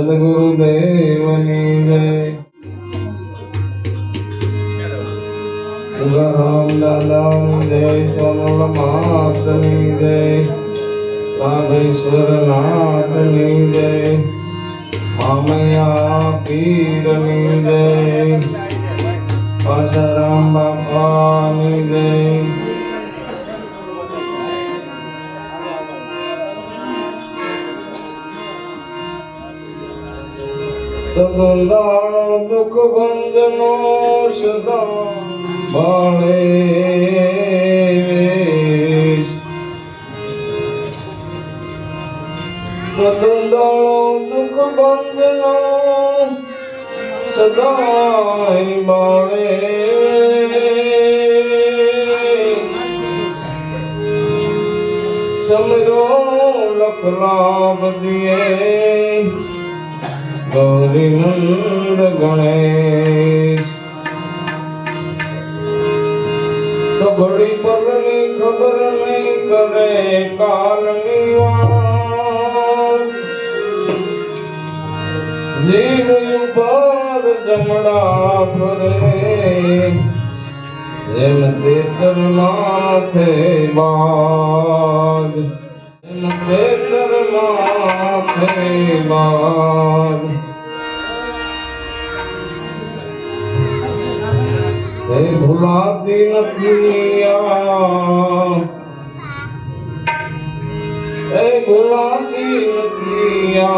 गुरुदेवनी जय. तुकाराम दादानी जय. सोनल मातनी जय. राधेश्वर नाथनी जय. मामया पीरनी जय. पासाराम बापानी जय. सदुंदाणो दुख भंजनो सदा बाळे. सदुंदाणो दुख भंजनो सदा बाळे. समरो लख लाभ दिए गौरी नंद गणेश. तो घड़ी पलनी खबर नहीं करे कालनी वार. जीव युपार जमड़ा फरे जेम तेतर माथे बाग. जेम तेतर माथे बाग. भुलाती नदिया भुलाती नदिया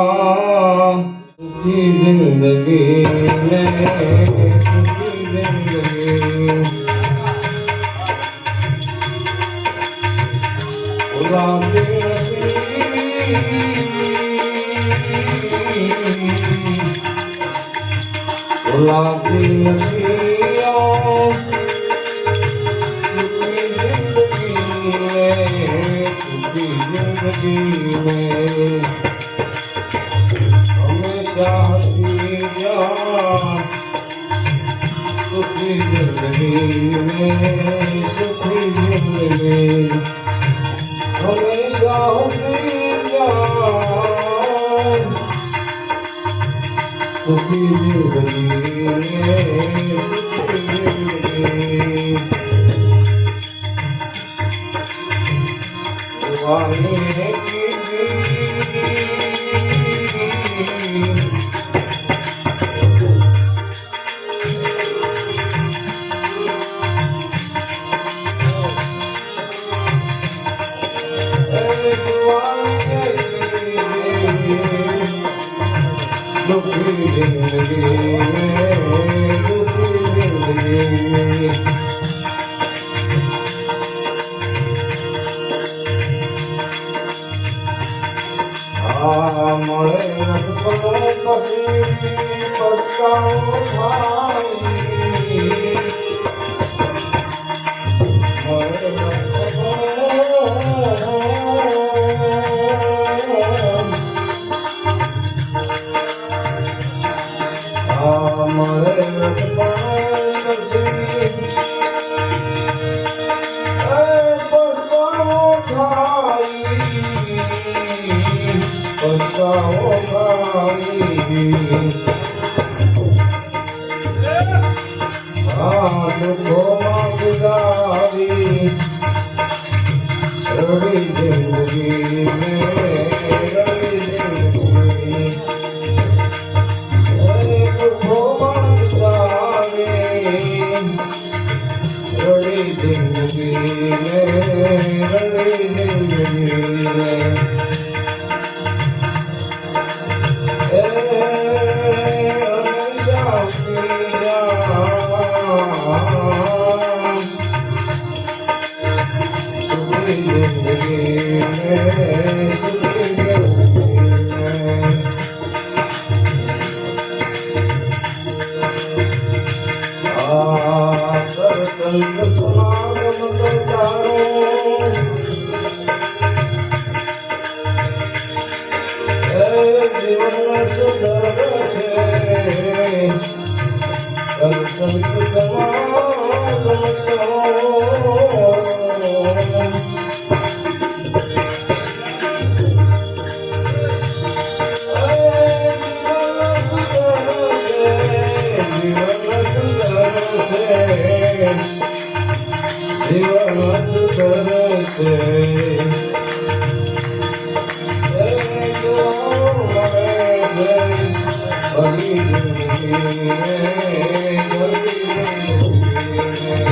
की जिंदगी में भुलाती भुलाती नदिया जिंदगी में हमें चाहती जान. सुखी जिंदगी में सुखी जिंदगी हमें चाहती जान. सुखी जिंदगी में सुखी जिंदगी वाणी की दुखी जिंदगी में दुखी जिंदगी मरे रखो पसी पछताओ भाई. मरे रखो मरे रखो पछताओ भाई. पछताओ भाई. दुखो गुजारी रवि जिंदगी में रवि जिंदगी. दुखो गुजारी रवि जिंदगी में रवि जिंदगी में. भली जिंदगी में भली जिंदगी में